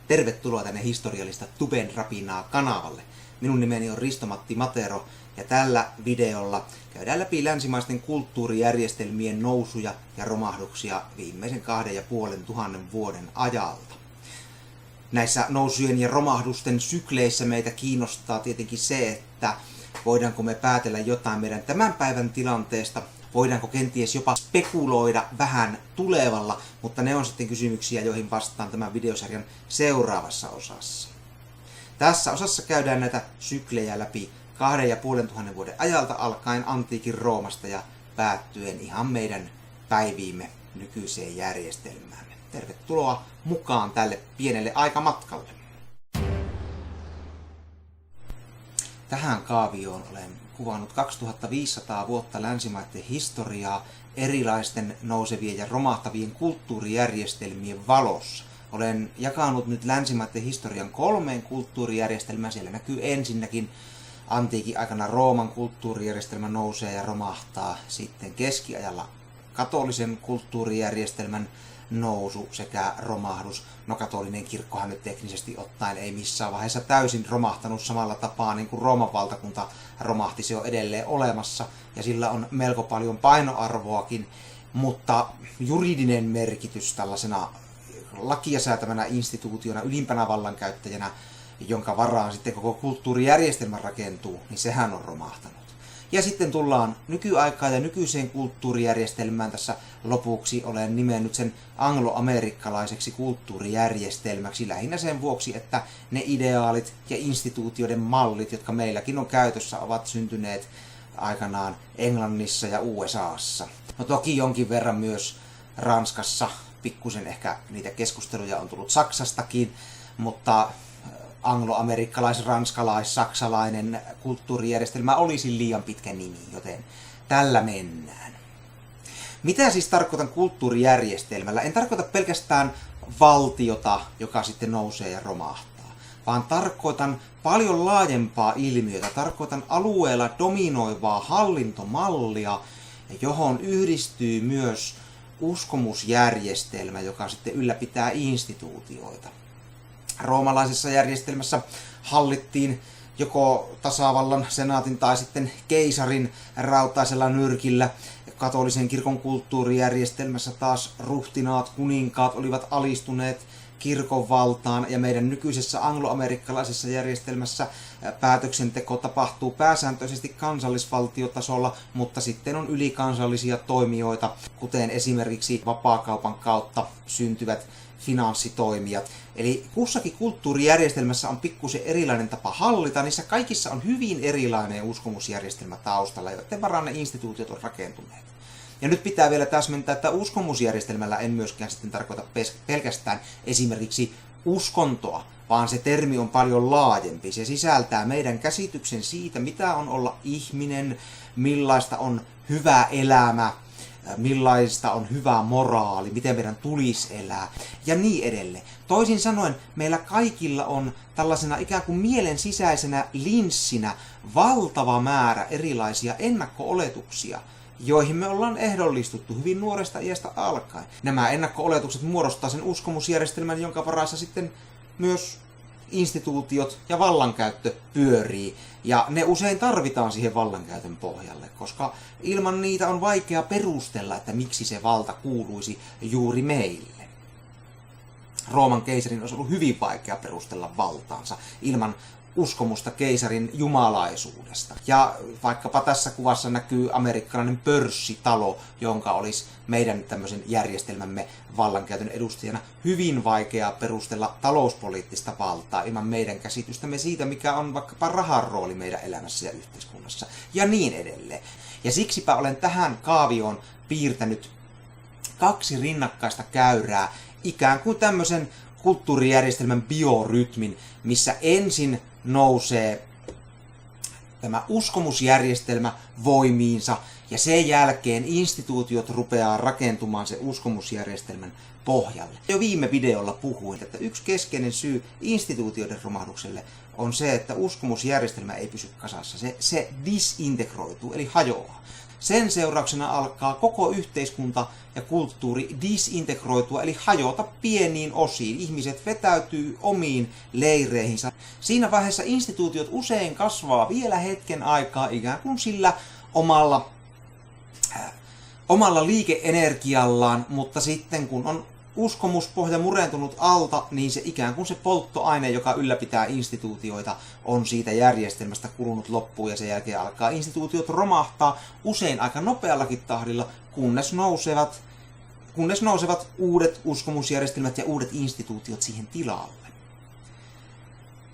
Tervetuloa tänne historiallista Tuben rapinaa kanavalle. Minun nimeni on Risto-Matti Matero ja tällä videolla käydään läpi länsimaisten kulttuurijärjestelmien nousuja ja romahduksia viimeisen 2500 vuoden ajalta. Näissä nousujen ja romahdusten sykleissä meitä kiinnostaa tietenkin se, että voidaanko me päätellä jotain meidän tämän päivän tilanteesta, voidaanko kenties jopa spekuloida vähän tulevalla, mutta ne on sitten kysymyksiä, joihin vastaan tämän videosarjan seuraavassa osassa. Tässä osassa käydään näitä syklejä läpi 2500 vuoden ajalta alkaen antiikin Roomasta ja päättyen ihan meidän päiviimme nykyiseen järjestelmäämme. Tervetuloa mukaan tälle pienelle aikamatkalle. Tähän kaavioon olen kuvannut 2500 vuotta länsimaiden historiaa erilaisten nousevien ja romahtavien kulttuurijärjestelmien valossa. Olen jakanut nyt länsimaiden historian 3 kulttuurijärjestelmään. Siellä näkyy ensinnäkin antiikin aikana Rooman kulttuurijärjestelmä nousee ja romahtaa, sitten keskiajalla katolisen kulttuurijärjestelmän nousu sekä romahdus. No, katolinen kirkkohan nyt teknisesti ottaen ei missään vaiheessa täysin romahtanut samalla tapaa niin kuin Rooman valtakunta romahti, se on edelleen olemassa ja sillä on melko paljon painoarvoakin, mutta juridinen merkitys tällaisena lakia säätävänä instituutiona, ylimpänä vallankäyttäjänä, jonka varaan sitten koko kulttuurijärjestelmä rakentuu, niin sehän on romahtanut. Ja sitten tullaan nykyaikaan ja nykyiseen kulttuurijärjestelmään. Tässä lopuksi olen nimennyt sen angloamerikkalaiseksi kulttuurijärjestelmäksi lähinnä sen vuoksi, että ne ideaalit ja instituutioiden mallit, jotka meilläkin on käytössä, ovat syntyneet aikanaan Englannissa ja USAssa. No, toki jonkin verran myös Ranskassa, pikkusen ehkä niitä keskusteluja on tullut Saksastakin, mutta anglo-amerikkalais-ranskalais-saksalainen kulttuurijärjestelmä olisi liian pitkä nimi, joten tällä mennään. Mitä siis tarkoitan kulttuurijärjestelmällä? En tarkoita pelkästään valtiota, joka sitten nousee ja romahtaa, vaan tarkoitan paljon laajempaa ilmiötä. Tarkoitan alueella dominoivaa hallintomallia, johon yhdistyy myös uskomusjärjestelmä, joka sitten ylläpitää instituutioita. Roomalaisessa järjestelmässä hallittiin joko tasavallan, senaatin tai sitten keisarin rautaisella nyrkillä. Katolisen kirkon kulttuurijärjestelmässä taas ruhtinaat, kuninkaat olivat alistuneet kirkon valtaan, ja meidän nykyisessä angloamerikkalaisessa järjestelmässä päätöksenteko tapahtuu pääsääntöisesti kansallisvaltiotasolla, mutta sitten on ylikansallisia toimijoita, kuten esimerkiksi vapaakaupan kautta syntyvät finanssitoimijat. Eli kussakin kulttuurijärjestelmässä on pikkusen erilainen tapa hallita, niissä kaikissa on hyvin erilainen uskomusjärjestelmä taustalla, joiden varaan ne instituutiot on rakentuneet. Ja nyt pitää vielä täsmentää, että uskomusjärjestelmällä en myöskään sitten tarkoita pelkästään esimerkiksi uskontoa, vaan se termi on paljon laajempi. Se sisältää meidän käsityksen siitä, mitä on olla ihminen, millaista on hyvä elämä, millaista on hyvä moraali, miten meidän tulisi elää ja niin edelleen. Toisin sanoen, meillä kaikilla on tällaisena ikään kuin mielen sisäisenä linssinä valtava määrä erilaisia ennakko-oletuksia, joihin me ollaan ehdollistuttu hyvin nuoresta iästä alkaen. Nämä ennakko-oletukset muodostaa sen uskomusjärjestelmän, jonka varassa sitten myös instituutiot ja vallankäyttö pyörii, ja ne usein tarvitaan siihen vallankäytön pohjalle, koska ilman niitä on vaikea perustella, että miksi se valta kuuluisi juuri meille. Rooman keisarin olisi ollut hyvin vaikea perustella valtaansa ilman uskomusta keisarin jumalaisuudesta. Ja vaikkapa tässä kuvassa näkyy amerikkalainen pörssitalo, jonka olisi meidän tämmöisen järjestelmämme vallankäytön edustajana hyvin vaikea perustella talouspoliittista valtaa ilman meidän käsitystämme siitä, mikä on vaikkapa rahan rooli meidän elämässä ja yhteiskunnassa ja niin edelleen. Ja siksipä olen tähän kaavioon piirtänyt 2 rinnakkaista käyrää, ikään kuin tämmöisen kulttuurijärjestelmän biorytmin, missä ensin nousee tämä uskomusjärjestelmä voimiinsa Ja sen jälkeen instituutiot rupeaa rakentumaan se uskomusjärjestelmän pohjalle. Jo viime videolla puhuin, että yksi keskeinen syy instituutioiden romahdukselle on se, että uskomusjärjestelmä ei pysy kasassa. Se disintegroituu, eli hajoaa. Sen seurauksena alkaa koko yhteiskunta ja kulttuuri disintegroitua, eli hajota pieniin osiin. Ihmiset vetäytyy omiin leireihinsä. Siinä vaiheessa instituutiot usein kasvaa vielä hetken aikaa ikään kuin sillä omalla liikeenergiallaan, mutta sitten kun on uskomuspohja murentunut alta, niin se ikään kuin se polttoaine, joka ylläpitää instituutioita, on siitä järjestelmästä kulunut loppuun ja sen jälkeen alkaa instituutiot romahtaa usein aika nopeallakin tahdilla, kunnes nousevat uudet uskomusjärjestelmät ja uudet instituutiot siihen tilalle.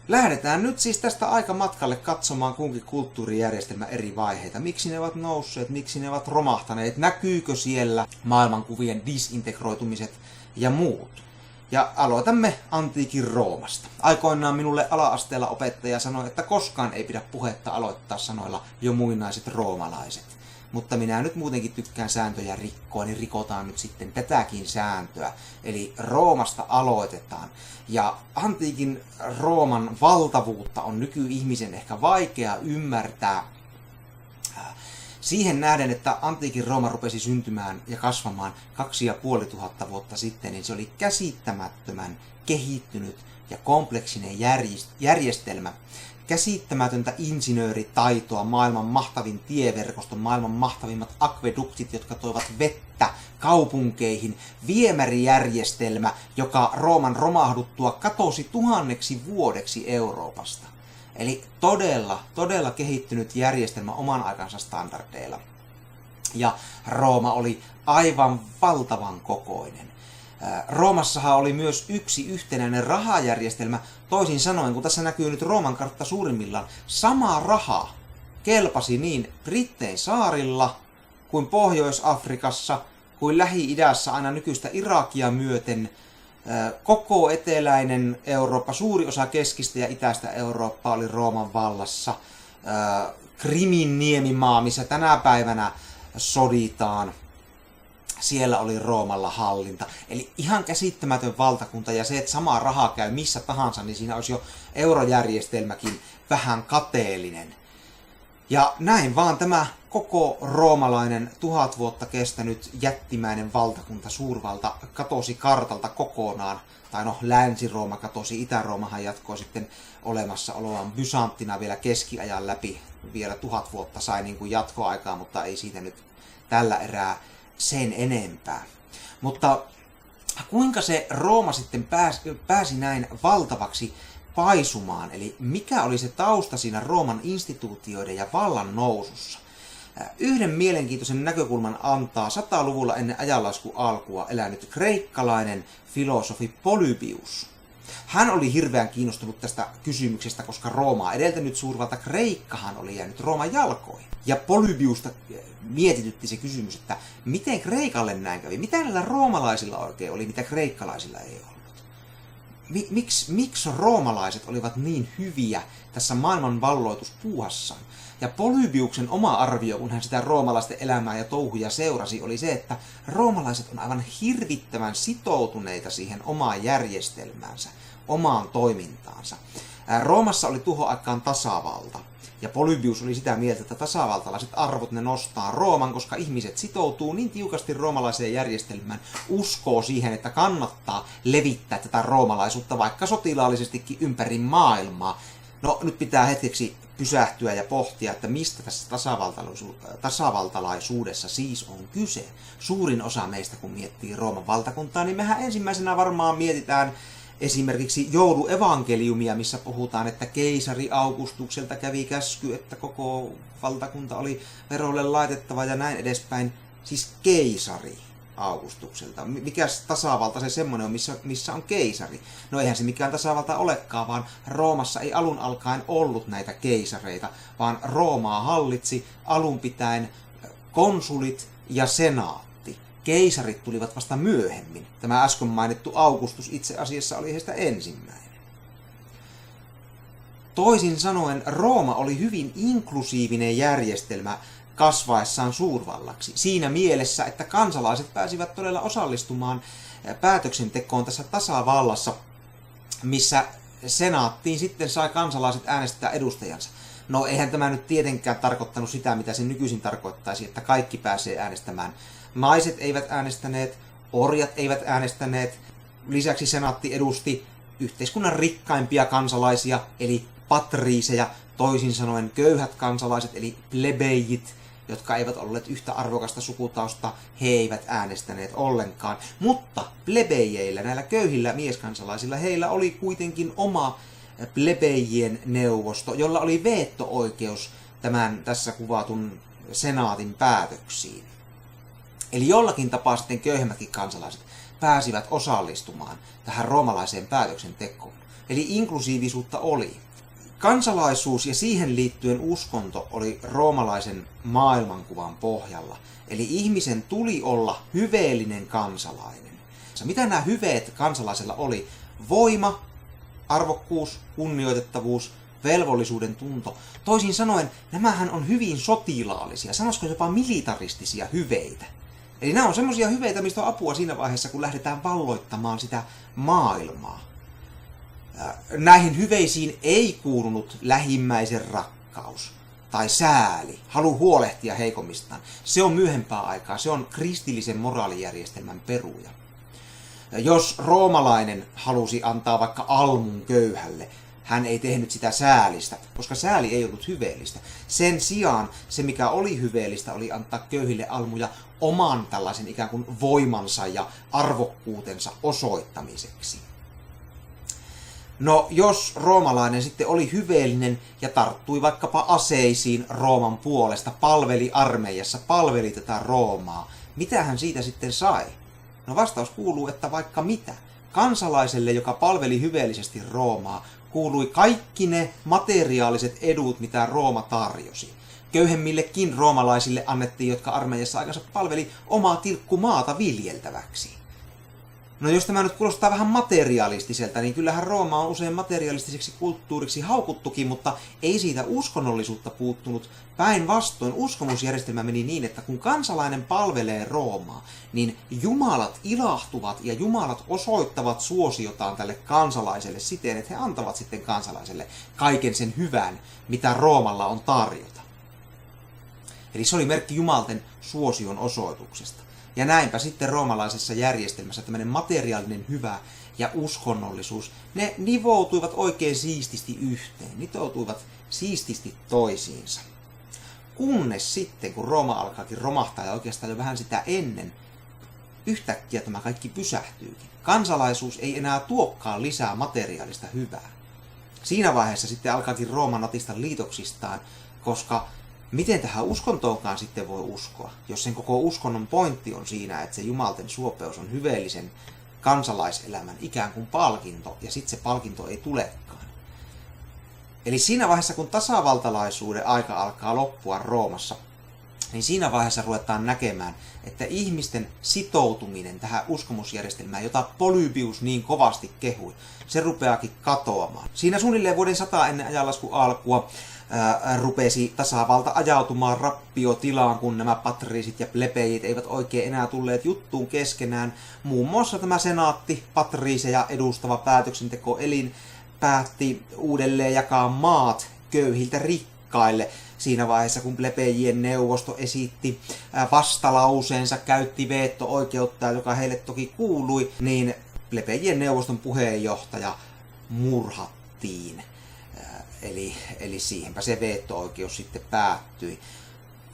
Lähdetään nyt siis tästä aikamatkalle katsomaan kunkin kulttuurijärjestelmän eri vaiheita. Miksi ne ovat nousseet, miksi ne ovat romahtaneet, näkyykö siellä maailmankuvien disintegroitumiset ja muut. Ja aloitamme antiikin Roomasta. Aikoinaan minulle ala-asteella opettaja sanoi, että koskaan ei pidä puhetta aloittaa sanoilla jo muinaiset roomalaiset. Mutta minä nyt muutenkin tykkään sääntöjä rikkoa, niin rikotaan nyt sitten tätäkin sääntöä. Eli Roomasta aloitetaan. Ja antiikin Rooman valtavuutta on nykyihmisen ehkä vaikea ymmärtää. Siihen nähden, että antiikin Rooma rupesi syntymään ja kasvamaan 2500 vuotta sitten, niin se oli käsittämättömän kehittynyt ja kompleksinen järjestelmä. Käsittämätöntä insinööritaitoa, maailman mahtavin tieverkosto, maailman mahtavimmat akveduktit, jotka toivat vettä kaupunkeihin, viemärijärjestelmä, joka Rooman romahduttua katosi 1000 vuodeksi Euroopasta. Eli todella kehittynyt järjestelmä oman aikansa standardeilla. Ja Rooma oli aivan valtavan kokoinen. Roomassahan oli myös yksi yhtenäinen rahajärjestelmä. Toisin sanoen, kun tässä näkyy nyt Rooman kartta suurimmillaan, sama raha kelpasi niin Brittein saarilla kuin Pohjois-Afrikassa kuin Lähi-idässä aina nykyistä Irakia myöten. Koko eteläinen Eurooppa, suuri osa keskistä ja itäistä Eurooppaa oli Rooman vallassa. Krimin niemimaa, missä tänä päivänä soditaan, siellä oli Roomalla hallinta. Eli ihan käsittämätön valtakunta, ja se, että sama raha käy missä tahansa, niin siinä olisi jo eurojärjestelmäkin vähän kateellinen. Ja näin vaan tämä koko roomalainen 1000 vuotta kestänyt jättimäinen valtakunta, suurvalta, katosi kartalta kokonaan. Tai no, Länsi-Rooma katosi, Itä-Roomahan jatkoi sitten olemassaoloaan Bysanttina vielä keskiajan läpi. Vielä 1000 vuotta sai niin kuin jatkoaikaa, mutta ei siitä nyt tällä erää sen enempää. Mutta kuinka se Rooma sitten pääsi näin valtavaksi paisumaan? Eli mikä oli se tausta siinä Rooman instituutioiden ja vallan nousussa? Yhden mielenkiintoisen näkökulman antaa 100-luvulla ennen ajanlaskun alkua elänyt kreikkalainen filosofi Polybius. Hän oli hirveän kiinnostunut tästä kysymyksestä, koska Roomaa edeltänyt suurvalta Kreikkahan oli jäänyt Rooman jalkoihin. Ja Polybiusta mietitytti se kysymys, että miten Kreikalle näin kävi? Mitä näillä roomalaisilla oikein oli, mitä kreikkalaisilla ei ollut? Miksi roomalaiset olivat niin hyviä tässä maailman valloituspuuhassaan? Ja Polybiuksen oma arvio, kun hän sitä roomalaisten elämää ja touhuja seurasi, oli se, että roomalaiset on aivan hirvittävän sitoutuneita siihen omaan järjestelmäänsä, omaan toimintaansa. Roomassa oli tuohon aikaan tasavalta. Ja Polybius oli sitä mieltä, että tasavaltalaiset arvot ne nostaa Rooman, koska ihmiset sitoutuu niin tiukasti roomalaiseen järjestelmään, uskoo siihen, että kannattaa levittää tätä roomalaisuutta vaikka sotilaallisestikin ympäri maailmaa. No nyt pitää hetkeksi pysähtyä ja pohtia, että mistä tässä tasavaltalaisuudessa siis on kyse. Suurin osa meistä, kun miettii Rooman valtakuntaa, niin mehän ensimmäisenä varmaan mietitään esimerkiksi jouluevankeliumia, missä puhutaan, että keisari Augustukselta kävi käsky, että koko valtakunta oli verolle laitettava ja näin edespäin. Siis keisari Augustukselta. Mikäs tasavalta se semmoinen on, missä on keisari? No eihän se mikään tasavalta olekaan, vaan Roomassa ei alun alkaen ollut näitä keisareita, vaan Roomaa hallitsi alun pitäen konsulit ja senaatti. Keisarit tulivat vasta myöhemmin. Tämä äsken mainittu Augustus itse asiassa oli heistä ensimmäinen. Toisin sanoen Rooma oli hyvin inklusiivinen järjestelmä. kasvaessaan suurvallaksi. Siinä mielessä, että kansalaiset pääsivät todella osallistumaan päätöksentekoon tässä tasavallassa, missä senaattiin sitten sai kansalaiset äänestää edustajansa. No eihän tämä nyt tietenkään tarkoittanut sitä, mitä se nykyisin tarkoittaisi, että kaikki pääsee äänestämään. Naiset eivät äänestäneet, orjat eivät äänestäneet. Lisäksi senaatti edusti yhteiskunnan rikkaimpia kansalaisia, eli patriiseja, toisin sanoen köyhät kansalaiset, eli plebejit, jotka eivät olleet yhtä arvokasta sukutausta, he eivät äänestäneet ollenkaan. Mutta plebejeillä, näillä köyhillä mieskansalaisilla, heillä oli kuitenkin oma plebejien neuvosto, jolla oli veto-oikeus tämän tässä kuvatun senaatin päätöksiin. Eli jollakin tapaa sitten köyhemmätkin kansalaiset pääsivät osallistumaan tähän roomalaiseen päätöksentekoon. Eli inklusiivisuutta oli. Kansalaisuus ja siihen liittyen uskonto oli roomalaisen maailmankuvan pohjalla. Eli ihmisen tuli olla hyveellinen kansalainen. Mitä nämä hyveet kansalaisella oli? Voima, arvokkuus, kunnioitettavuus, velvollisuuden tunto. Toisin sanoen, nämähän on hyvin sotilaallisia, sanoisiko jopa militaristisia hyveitä. Eli nämä on semmoisia hyveitä, mistä on apua siinä vaiheessa, kun lähdetään valloittamaan sitä maailmaa. Näihin hyveisiin ei kuulunut lähimmäisen rakkaus tai sääli, halu huolehtia heikomistaan. Se on myöhempää aikaa, se on kristillisen moraalijärjestelmän peruja. Jos roomalainen halusi antaa vaikka almun köyhälle, hän ei tehnyt sitä säälistä, koska sääli ei ollut hyveellistä. Sen sijaan se, mikä oli hyveellistä, oli antaa köyhille almuja oman tällaisen ikään kuin voimansa ja arvokkuutensa osoittamiseksi. No, jos roomalainen sitten oli hyveellinen ja tarttui vaikkapa aseisiin Rooman puolesta, palveli armeijassa, palveli tätä Roomaa, mitä hän siitä sitten sai? No vastaus kuuluu, että vaikka mitä. Kansalaiselle, joka palveli hyveellisesti Roomaa, kuului kaikki ne materiaaliset edut, mitä Rooma tarjosi. Köyhemmillekin roomalaisille annettiin, jotka armeijassa aikansa palveli, omaa tilkkumaata viljeltäväksi. No jos tämä nyt kuulostaa vähän materialistiselta, niin kyllähän Rooma on usein materialistiseksi kulttuuriksi haukuttukin, mutta ei siitä uskonnollisuutta puuttunut. Päinvastoin uskomusjärjestelmä meni niin, että kun kansalainen palvelee Roomaa, niin jumalat ilahtuvat ja jumalat osoittavat suosiotaan tälle kansalaiselle siten, että he antavat sitten kansalaiselle kaiken sen hyvän, mitä Roomalla on tarjota. Eli se oli merkki jumalten suosion osoituksesta. Ja näinpä sitten roomalaisessa järjestelmässä tämmöinen materiaalinen hyvä ja uskonnollisuus, ne nivoutuivat oikein siististi yhteen, nitoutuivat siististi toisiinsa. Kunnes sitten, kun Rooma alkaakin romahtaa ja oikeastaan jo vähän sitä ennen, yhtäkkiä tämä kaikki pysähtyykin. Kansalaisuus ei enää tuokkaan lisää materiaalista hyvää. Siinä vaiheessa sitten alkaakin Rooma natista liitoksistaan, koska miten tähän uskontoonkaan sitten voi uskoa, jos sen koko uskonnon pointti on siinä, että se jumalten suopeus on hyveellisen kansalaiselämän ikään kuin palkinto, ja sitten se palkinto ei tulekaan. Eli siinä vaiheessa, kun tasavaltalaisuuden aika alkaa loppua Roomassa, niin siinä vaiheessa ruvetaan näkemään, että ihmisten sitoutuminen tähän uskomusjärjestelmään, jota Polybius niin kovasti kehui, se rupeakin katoamaan. Siinä suunnilleen vuoden 100 ennen ajanlaskun alkua rupesi tasavalta ajautumaan rappiotilaan, kun nämä patriisit ja plebejit eivät oikein enää tulleet juttuun keskenään. Muun muassa tämä senaatti, patriiseja edustava päätöksentekoelin, päätti uudelleen jakaa maat köyhiltä rikkaille. Siinä vaiheessa, kun plebejien neuvosto esitti vastalauseensa, käytti veto-oikeutta, joka heille toki kuului, niin plebejien neuvoston puheenjohtaja murhattiin. Eli siihenpä se veto-oikeus sitten päättyi.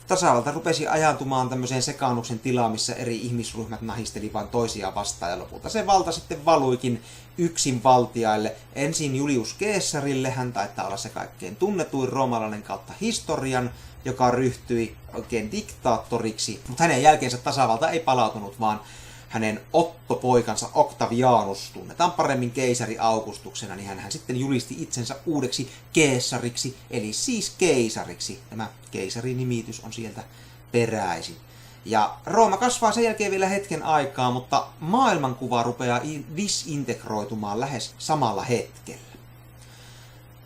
Tasavalta rupesi ajantumaan tämmöiseen sekaannuksen tilaan, missä eri ihmisryhmät nahisteli vain toisiaan vastaan, ja lopulta se valta sitten valuikin yksinvaltiaille. Ensin Julius Caesarille, hän taitaa olla se kaikkein tunnetuin roomalainen kautta historian, joka ryhtyi oikein diktaattoriksi, mutta hänen jälkeensä tasavalta ei palautunut, vaan hänen Otto-poikansa Octavianus, tunnetaan paremmin keisari Augustuksena, niin hän sitten julisti itsensä uudeksi keisariksi, eli siis keisariksi. Tämä keisarinimitys on sieltä peräisin. Ja Rooma kasvaa sen jälkeen vielä hetken aikaa, mutta maailmankuva rupeaa disintegroitumaan lähes samalla hetkellä.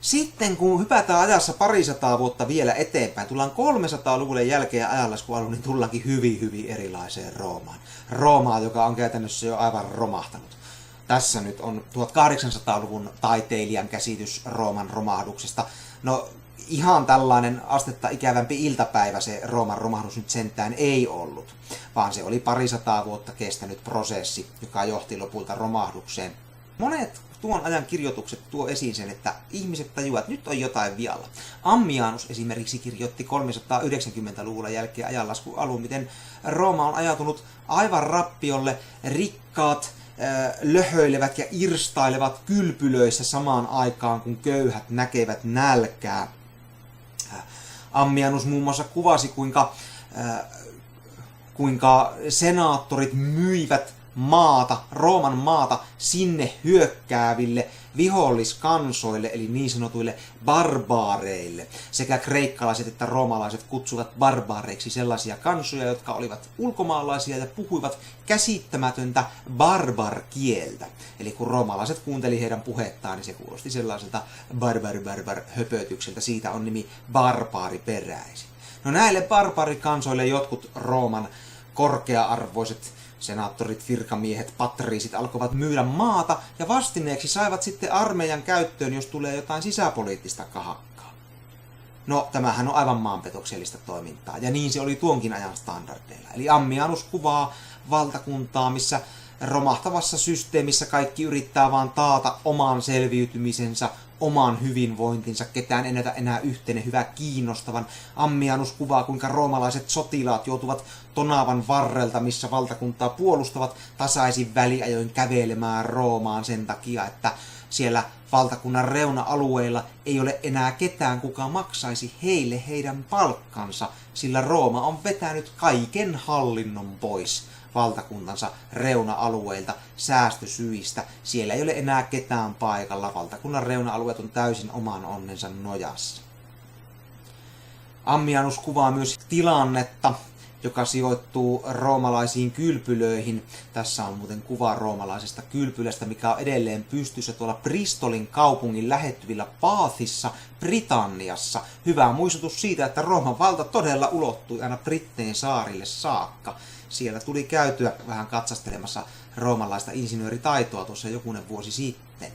Sitten kun hypätään ajassa parisataa vuotta vielä eteenpäin, tullaan 300-luvulle jälkeen ajanlaskualuun, niin tullaankin hyvin erilaiseen Roomaan. Roomaa, joka on käytännössä jo aivan romahtanut. Tässä nyt on 1800-luvun taiteilijan käsitys Rooman romahduksesta. No ihan tällainen astetta ikävämpi iltapäivä se Rooman romahdus nyt sentään ei ollut, vaan se oli parisataa vuotta kestänyt prosessi, joka johti lopulta romahdukseen. Monet tuon ajan kirjoitukset tuo esiin sen, että ihmiset tajuavat, että nyt on jotain vialla. Ammianus esimerkiksi kirjoitti 390-luvulla jälkeen ajanlaskun alun, miten Rooma on ajautunut aivan rappiolle, rikkaat löhöilevät ja irstailevat kylpylöissä samaan aikaan, kun köyhät näkevät nälkää. Ammianus muun muassa kuvasi, kuinka senaattorit myivät Rooman maata sinne hyökkääville viholliskansoille, eli niin sanotuille barbaareille. Sekä kreikkalaiset että roomalaiset kutsuvat barbaareiksi sellaisia kansoja, jotka olivat ulkomaalaisia ja puhuivat käsittämätöntä barbarkieltä. Eli kun roomalaiset kuunteli heidän puhettaan, niin se kuulosti sellaiselta höpötykseltä. Siitä on nimi barbaari peräisin. No näille barbaarikansoille jotkut Rooman korkea-arvoiset senaattorit, virkamiehet, patriisit alkoivat myydä maata ja vastineeksi saivat sitten armeijan käyttöön, jos tulee jotain sisäpoliittista kahakkaa. No, tämähän on aivan maanpetoksellista toimintaa, ja niin se oli tuonkin ajan standardeilla. Eli Ammianus kuvaa valtakuntaa, missä romahtavassa systeemissä kaikki yrittää vaan taata oman selviytymisensä, oman hyvinvointinsa, ketään ei näytä enää yhteinen hyvä kiinnostavan. Ammianus kuvaa, kuinka roomalaiset sotilaat joutuvat Tonavan varrelta, missä valtakuntaa puolustavat, tasaisin väliajoin kävelemään Roomaan sen takia, että siellä valtakunnan reuna-alueilla ei ole enää ketään, kuka maksaisi heille heidän palkkansa, sillä Rooma on vetänyt kaiken hallinnon pois valtakuntansa reuna-alueilta säästösyistä. Siellä ei ole enää ketään paikalla. Valtakunnan reuna-alueet on täysin oman onnensa nojassa. Ammianus kuvaa myös tilannetta, joka sijoittuu roomalaisiin kylpylöihin. Tässä on muuten kuva roomalaisesta kylpylästä, mikä on edelleen pystyssä tuolla Bristolin kaupungin lähettyvillä Bathissa, Britanniassa. Hyvä muistutus siitä, että Rooman valta todella ulottui aina Brittein saarille saakka. Siellä tuli käytyä vähän katsastelemassa roomalaista insinööritaitoa tuossa jokunen vuosi sitten.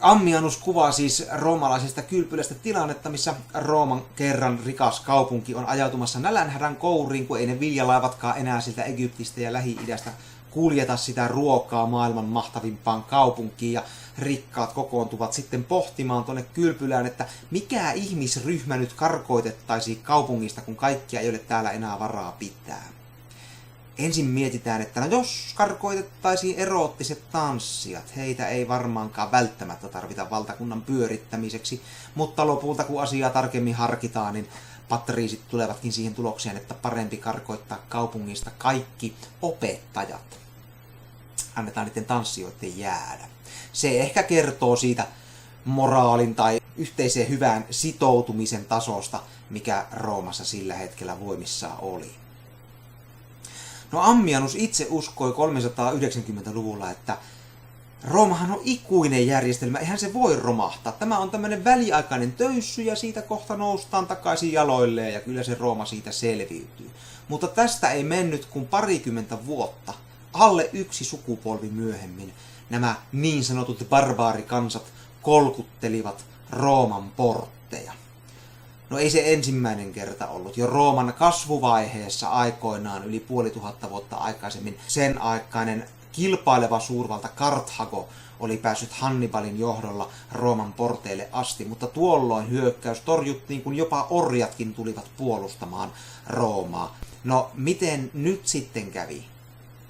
Ammianus kuvaa siis roomalaisesta kylpylästä tilannetta, missä Rooman kerran rikas kaupunki on ajautumassa nälänhädän kouriin, kun ei ne viljalaivatkaan enää siltä Egyptistä ja Lähi-idästä kuljeta sitä ruokaa maailman mahtavimpaan kaupunkiin, ja rikkaat kokoontuvat sitten pohtimaan tuonne kylpylään, että mikä ihmisryhmä nyt karkoitettaisiin kaupungista, kun kaikkia ei ole täällä enää varaa pitää. Ensin mietitään, että no jos karkoitettaisiin eroottiset tanssijat, heitä ei varmaankaan välttämättä tarvita valtakunnan pyörittämiseksi, mutta lopulta kun asiaa tarkemmin harkitaan, niin patriisit tulevatkin siihen tulokseen, että parempi karkoittaa kaupungista kaikki opettajat. Annetaan niiden tanssijoiden jäädä. Se ehkä kertoo siitä moraalin tai yhteiseen hyvään sitoutumisen tasosta, mikä Roomassa sillä hetkellä voimissaan oli. No Ammianus itse uskoi 390-luvulla, että Roomahan on ikuinen järjestelmä, eihän se voi romahtaa. Tämä on tämmöinen väliaikainen töyssy ja siitä kohta noustaan takaisin jaloilleen ja kyllä se Rooma siitä selviytyy. Mutta tästä ei mennyt kuin parikymmentä vuotta, alle yksi sukupolvi myöhemmin, nämä niin sanotut barbaarikansat kolkuttelivat Rooman portteja. No ei se ensimmäinen kerta ollut. Jo Rooman kasvuvaiheessa aikoinaan yli 500 vuotta aikaisemmin sen aikainen kilpaileva suurvalta Karthago oli päässyt Hannibalin johdolla Rooman porteille asti, mutta tuolloin hyökkäys torjuttiin, kun jopa orjatkin tulivat puolustamaan Roomaa. No miten nyt sitten kävi,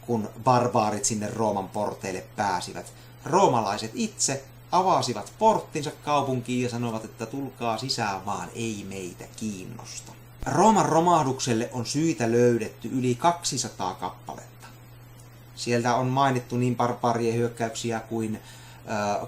kun barbaarit sinne Rooman porteille pääsivät? Roomalaiset itse avasivat porttinsa kaupunkiin ja sanoivat, että tulkaa sisään vaan, ei meitä kiinnosta. Rooman romahdukselle on syitä löydetty yli 200 kappaletta. Sieltä on mainittu niin barbaarien hyökkäyksiä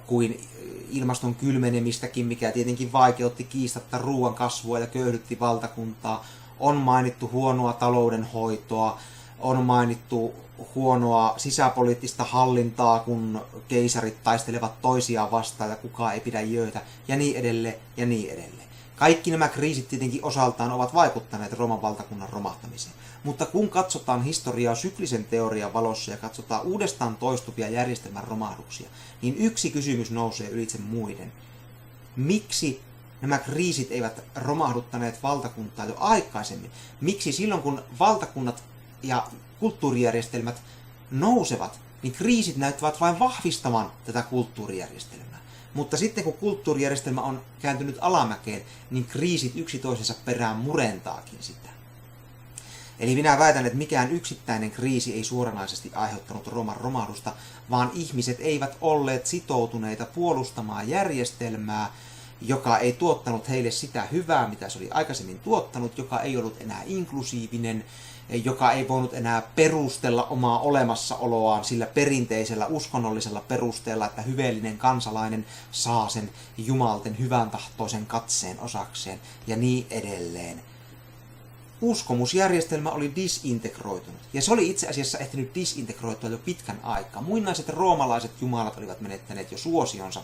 kuin ilmaston kylmenemistäkin, mikä tietenkin vaikeutti kiistatta ruoan kasvua ja köyhdytti valtakuntaa. On mainittu huonoa taloudenhoitoa, on mainittu huonoa sisäpoliittista hallintaa, kun keisarit taistelevat toisiaan vastaan ja kukaan ei pidä jöötä, ja niin edelleen, ja niin edelleen. Kaikki nämä kriisit tietenkin osaltaan ovat vaikuttaneet Rooman valtakunnan romahtamiseen. Mutta kun katsotaan historiaa syklisen teorian valossa ja katsotaan uudestaan toistuvia järjestelmän romahduksia, niin yksi kysymys nousee ylitse muiden. Miksi nämä kriisit eivät romahduttaneet valtakuntaa jo aikaisemmin? Miksi silloin, kun valtakunnat ja kulttuurijärjestelmät nousevat, niin kriisit näyttävät vain vahvistamaan tätä kulttuurijärjestelmää? Mutta sitten kun kulttuurijärjestelmä on kääntynyt alamäkeen, niin kriisit yksi toisensa perään murentaakin sitä. Eli minä väitän, että mikään yksittäinen kriisi ei suoranaisesti aiheuttanut Rooman romahdusta, vaan ihmiset eivät olleet sitoutuneita puolustamaan järjestelmää, joka ei tuottanut heille sitä hyvää, mitä se oli aikaisemmin tuottanut, joka ei ollut enää inklusiivinen, joka ei voinut enää perustella omaa olemassaoloaan sillä perinteisellä uskonnollisella perusteella, että hyveellinen kansalainen saa sen jumalten hyvän tahtoisen katseen osakseen ja niin edelleen. Uskomusjärjestelmä oli disintegroitunut, ja se oli itse asiassa ehtinyt disintegroitua jo pitkän aikaa. Muinaiset roomalaiset jumalat olivat menettäneet jo suosionsa.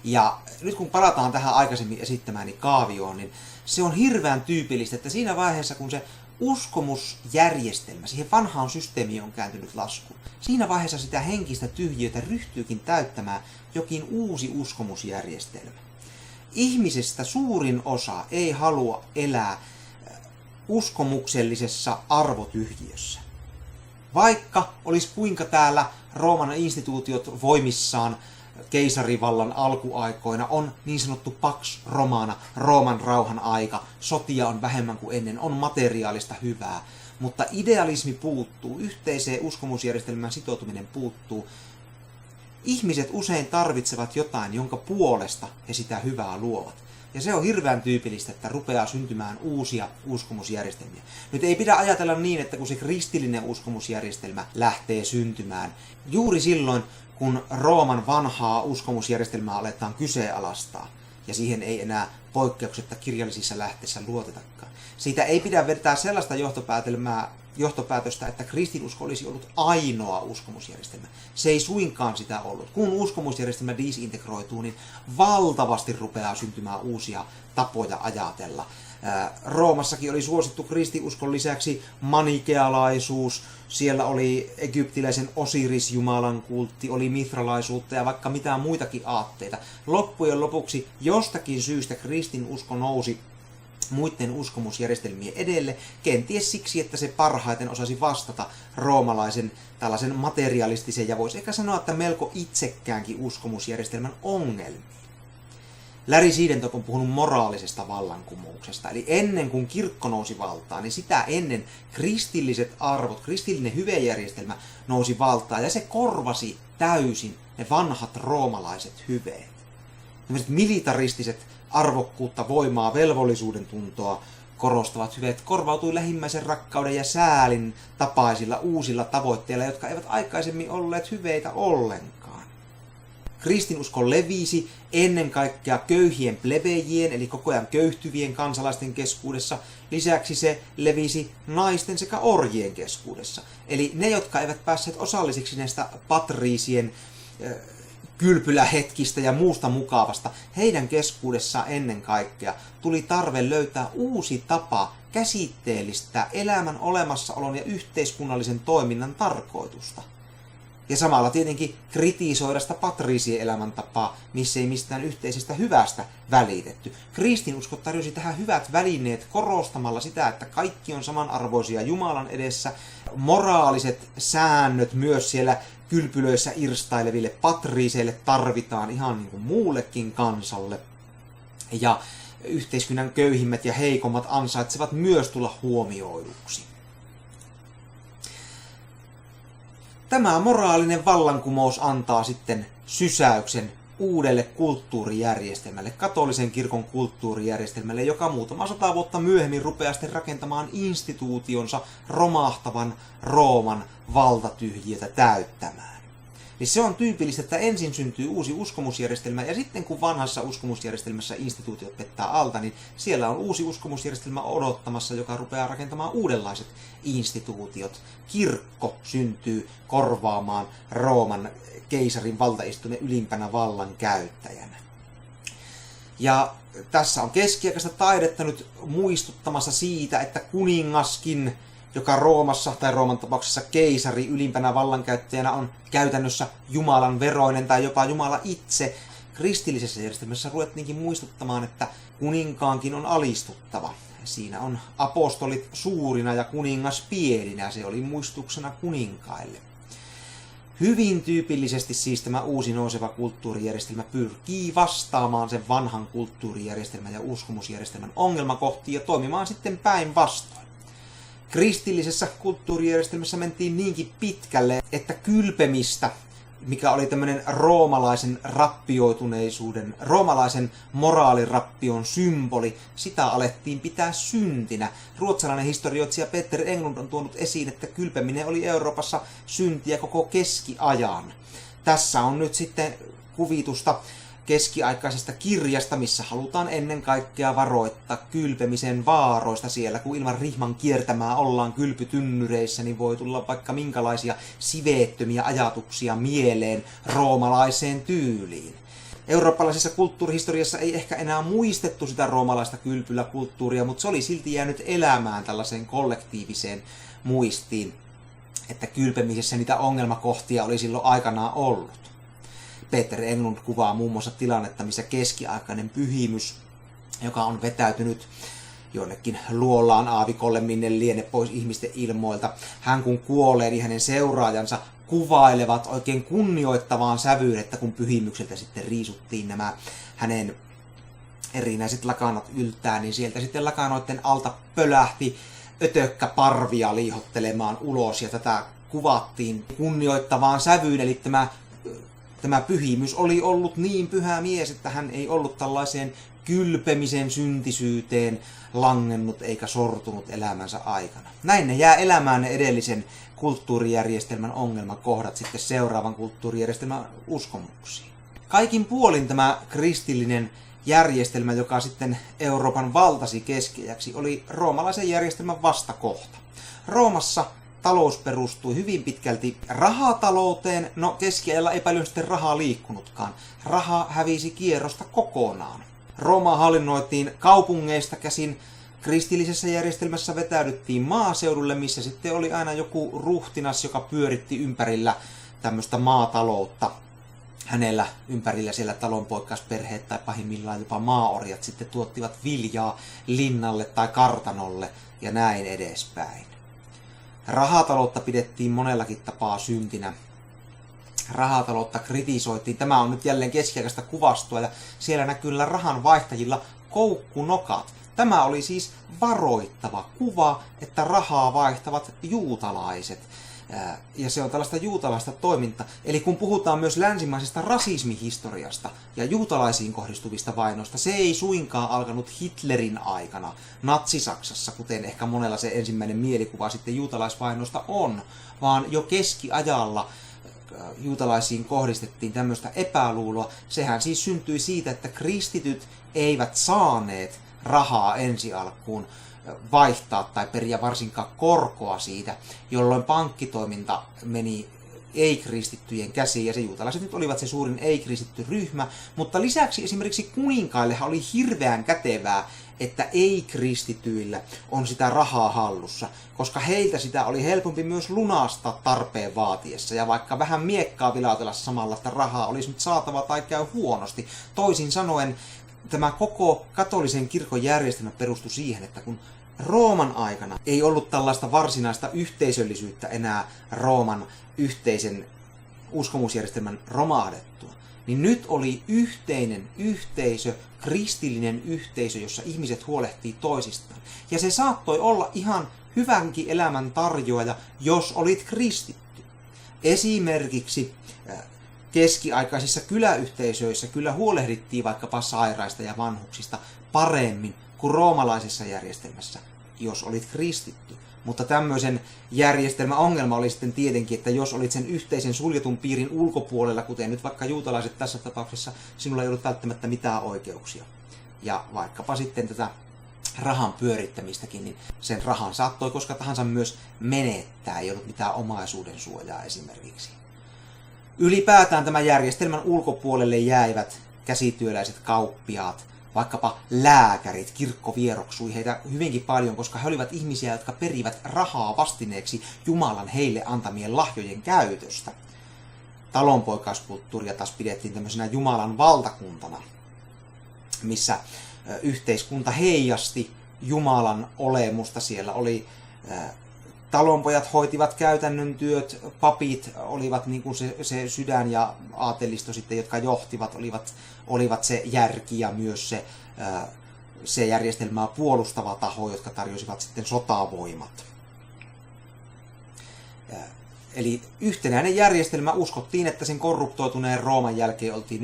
Ja nyt kun palataan tähän aikaisemmin esittämääni kaavioon, niin se on hirveän tyypillistä, että siinä vaiheessa kun se uskomusjärjestelmä, siihen vanhaan systeemiin on kääntynyt laskuun, siinä vaiheessa sitä henkistä tyhjiötä ryhtyykin täyttämään jokin uusi uskomusjärjestelmä. Ihmisestä suurin osa ei halua elää uskomuksellisessa arvotyhjiössä. Vaikka olisi kuinka täällä Rooman instituutiot voimissaan keisarivallan alkuaikoina, on niin sanottu Pax Romana, Rooman rauhan aika, sotia on vähemmän kuin ennen, on materiaalista hyvää, mutta idealismi puuttuu, yhteiseen uskomusjärjestelmään sitoutuminen puuttuu. Ihmiset usein tarvitsevat jotain, jonka puolesta he sitä hyvää luovat. Ja se on hirveän tyypillistä, että rupeaa syntymään uusia uskomusjärjestelmiä. Nyt ei pidä ajatella niin, että kun se kristillinen uskomusjärjestelmä lähtee syntymään, juuri silloin, kun Rooman vanhaa uskomusjärjestelmää aletaan kyseenalaistaa, ja siihen ei enää poikkeuksetta kirjallisissa lähteissä luotetakaan. Siitä ei pidä vetää sellaista johtopäätöstä, että kristinusko olisi ollut ainoa uskomusjärjestelmä. Se ei suinkaan sitä ollut. Kun uskomusjärjestelmä disintegroituu, niin valtavasti rupeaa syntymään uusia tapoja ajatella. Roomassakin oli suosittu kristinuskon lisäksi manikealaisuus, siellä oli egyptiläisen Osiris-jumalan kultti, oli mithralaisuutta ja vaikka mitään muitakin aatteita. Loppujen lopuksi jostakin syystä kristinusko nousi muiden uskomusjärjestelmien edelle, kenties siksi, että se parhaiten osasi vastata roomalaisen tällaisen materialistisen ja voisi ehkä sanoa, että melko itsekkäänkin uskomusjärjestelmän ongelmiin. Larry Siedentop on puhunut moraalisesta vallankumouksesta, eli ennen kuin kirkko nousi valtaan, niin sitä ennen kristilliset arvot, kristillinen hyvejärjestelmä nousi valtaan, ja se korvasi täysin ne vanhat roomalaiset hyveet. Tällaiset militaristiset arvokkuutta, voimaa, velvollisuuden tuntoa korostavat hyveet korvautui lähimmäisen rakkauden ja säälin tapaisilla uusilla tavoitteilla, jotka eivät aikaisemmin olleet hyveitä ollenkaan. Kristinusko levisi ennen kaikkea köyhien plebejien, eli koko ajan köyhtyvien kansalaisten keskuudessa. Lisäksi se levisi naisten sekä orjien keskuudessa. Eli ne, jotka eivät päässeet osallisiksi näistä patriisien kylpylähetkistä ja muusta mukavasta, heidän keskuudessaan ennen kaikkea tuli tarve löytää uusi tapa käsitteellistää elämän olemassaolon ja yhteiskunnallisen toiminnan tarkoitusta. Ja samalla tietenkin kritisoida sitä patriisien elämäntapaa, missä ei mistään yhteisestä hyvästä välitetty. Kristinusko tarjosi tähän hyvät välineet korostamalla sitä, että kaikki on samanarvoisia Jumalan edessä. Moraaliset säännöt myös siellä kylpylöissä irstaileville patriiseille tarvitaan ihan niin kuin muullekin kansalle. Ja yhteiskunnan köyhimmät ja heikommat ansaitsevat myös tulla huomioiduksi. Tämä moraalinen vallankumous antaa sitten sysäyksen uudelle kulttuurijärjestelmälle, katolisen kirkon kulttuurijärjestelmälle, joka muutama 100 vuotta myöhemmin rupeaa sitten rakentamaan instituutionsa romahtavan Rooman valtatyhjiötä täyttämään. niin se on tyypillistä, että ensin syntyy uusi uskomusjärjestelmä, ja sitten kun vanhassa uskomusjärjestelmässä instituutiot pettää alta, niin siellä on uusi uskomusjärjestelmä odottamassa, joka rupeaa rakentamaan uudenlaiset instituutiot. Kirkko syntyy korvaamaan Rooman keisarin valtaistuneen ylimpänä vallankäyttäjänä. Ja tässä on keskiaikaista taidetta nyt muistuttamassa siitä, että kuningaskin, joka Roomassa tai Rooman tapauksessa keisari ylimpänä vallankäyttäjänä, on käytännössä Jumalan veroinen tai jopa Jumala itse. Kristillisessä järjestelmässä ruvettiinkin muistuttamaan, että kuninkaankin on alistuttava. Siinä on apostolit suurina ja kuningas pieninä. Se oli muistutuksena kuninkaille. Hyvin tyypillisesti siis tämä uusi nouseva kulttuurijärjestelmä pyrkii vastaamaan sen vanhan kulttuurijärjestelmän ja uskomusjärjestelmän ongelmakohtiin ja toimimaan sitten päinvastoin. Kristillisessä kulttuurijärjestelmässä mentiin niinkin pitkälle, että kylpemistä, mikä oli tämmöinen roomalaisen rappioituneisuuden, roomalaisen moraalirappion symboli, sitä alettiin pitää syntinä. Ruotsalainen historioitsija Peter Englund on tuonut esiin, että kylpeminen oli Euroopassa syntiä koko keskiajan. Tässä on nyt sitten kuvitusta keskiaikaisesta kirjasta, missä halutaan ennen kaikkea varoittaa kylpemisen vaaroista siellä, kun ilman rihman kiertämää ollaan kylpytynnyreissä, niin voi tulla vaikka minkälaisia siveettömiä ajatuksia mieleen roomalaiseen tyyliin. Eurooppalaisessa kulttuurihistoriassa ei ehkä enää muistettu sitä roomalaista kylpyläkulttuuria, mutta se oli silti jäänyt elämään tällaiseen kollektiiviseen muistiin, että kylpemisessä niitä ongelmakohtia oli silloin aikanaan ollut. Peter Englund kuvaa muun muassa tilannetta, missä keskiaikainen pyhimys, joka on vetäytynyt jonnekin luolaan aavikolle, minne liene pois ihmisten ilmoilta. Hän kun kuolee, niin hänen seuraajansa kuvailevat oikein kunnioittavaan sävyyn, että kun pyhimykseltä sitten riisuttiin nämä hänen erinäiset lakanat yltää, niin sieltä sitten lakanoiden alta pölähti ötökkäparvia liihottelemaan ulos, ja tätä kuvattiin kunnioittavaan sävyyn, eli tämä pyhimys oli ollut niin pyhä mies, että hän ei ollut tällaiseen kylpemisen syntisyyteen langennut eikä sortunut elämänsä aikana. Näin ne jää elämään ne edellisen kulttuurijärjestelmän ongelmakohdat sitten seuraavan kulttuurijärjestelmän uskomuksiin. Kaikin puolin tämä kristillinen järjestelmä, joka sitten Euroopan valtasi keskiajaksi, oli roomalaisen järjestelmän vastakohta. Roomassa talous perustui hyvin pitkälti rahatalouteen. No, keskiajalla ei paljon sitten rahaa liikkunutkaan. Raha hävisi kierrosta kokonaan. Roomaa hallinnoitiin kaupungeista käsin. Kristillisessä järjestelmässä vetäydyttiin maaseudulle, missä sitten oli aina joku ruhtinas, joka pyöritti ympärillä tämmöistä maataloutta. Hänellä ympärillä siellä talonpoikkausperheet tai pahimmillaan jopa maaorjat sitten tuottivat viljaa linnalle tai kartanolle ja näin edespäin. Rahataloutta pidettiin monellakin tapaa syntinä. Rahataloutta kritisoitiin. Tämä on nyt jälleen keskiaikaista kuvastoa ja siellä näkyy rahan vaihtajilla koukkunokat. Tämä oli siis varoittava kuva, että rahaa vaihtavat juutalaiset. Ja se on tällaista juutalaista toimintaa. Eli kun puhutaan myös länsimaisesta rasismihistoriasta ja juutalaisiin kohdistuvista vainoista, se ei suinkaan alkanut Hitlerin aikana Natsi-Saksassa, kuten ehkä monella se ensimmäinen mielikuva sitten juutalaisvainoista on, vaan jo keskiajalla juutalaisiin kohdistettiin tämmöistä epäluuloa. Sehän siis syntyi siitä, että kristityt eivät saaneet rahaa ensi alkuun vaihtaa tai periä varsinkaan korkoa siitä, jolloin pankkitoiminta meni ei-kristittyjen käsiin, ja se juutalaiset nyt olivat se suurin ei-kristitty ryhmä, mutta lisäksi esimerkiksi kuninkaillehan oli hirveän kätevää, että ei-kristityillä on sitä rahaa hallussa, koska heiltä sitä oli helpompi myös lunastaa tarpeen vaatiessa, ja vaikka vähän miekkaa vilautella samalla, että rahaa olisi nyt saatava tai käy huonosti. Toisin sanoen, tämä koko katolisen kirkon järjestelmä perustui siihen, että kun Rooman aikana ei ollut tällaista varsinaista yhteisöllisyyttä enää Rooman yhteisen uskomusjärjestelmän romahdettua, niin nyt oli yhteinen yhteisö, kristillinen yhteisö, jossa ihmiset huolehtii toisistaan. Ja se saattoi olla ihan hyvänkin elämän tarjoaja, jos olit kristitty. Esimerkiksi keskiaikaisissa kyläyhteisöissä kyllä huolehdittiin vaikkapa sairaista ja vanhuksista paremmin kuin roomalaisessa järjestelmässä, jos olit kristitty. Mutta tämmöisen järjestelmän ongelma oli sitten tietenkin, että jos olit sen yhteisen suljetun piirin ulkopuolella, kuten nyt vaikka juutalaiset tässä tapauksessa, sinulla ei ollut välttämättä mitään oikeuksia. Ja vaikkapa sitten tätä rahan pyörittämistäkin, niin sen rahan saattoi koska tahansa myös menettää, ei ollut mitään omaisuuden suojaa esimerkiksi. Ylipäätään tämän järjestelmän ulkopuolelle jäivät käsityöläiset kauppiaat, vaikkapa lääkärit, kirkko vieroksui heitä hyvinkin paljon, koska he olivat ihmisiä, jotka perivät rahaa vastineeksi Jumalan heille antamien lahjojen käytöstä. Talonpoikaiskulttuuria taas pidettiin tämmöisenä Jumalan valtakuntana, missä yhteiskunta heijasti Jumalan olemusta. Siellä oli talonpojat hoitivat käytännön työt, papit olivat niin kuin se sydän ja aatelisto sitten, jotka johtivat, olivat se järki ja myös se järjestelmää puolustava taho, jotka tarjosivat sitten sotavoimat. Eli yhtenäinen järjestelmä uskottiin, että sen korruptoituneen Rooman jälkeen oltiin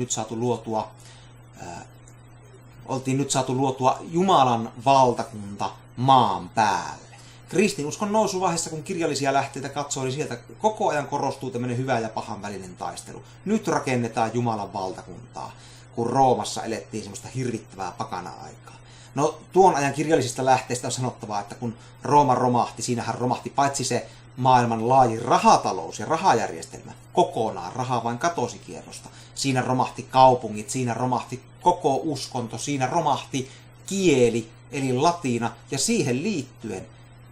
nyt saatu luotua Jumalan valtakunta maan päälle. Kristinuskon nousuvaiheessa, kun kirjallisia lähteitä katsoo, niin sieltä koko ajan korostuu tämmöinen hyvän ja pahan välinen taistelu. Nyt rakennetaan Jumalan valtakuntaa, kun Roomassa elettiin semmoista hirvittävää pakana-aikaa. No tuon ajan kirjallisista lähteistä on sanottavaa, että kun Rooma romahti, siinähän romahti paitsi se maailman laajin rahatalous ja rahajärjestelmä kokonaan, raha vain katosi kierrosta. Siinä romahti kaupungit, siinä romahti koko uskonto, siinä romahti kieli, eli latina, ja siihen liittyen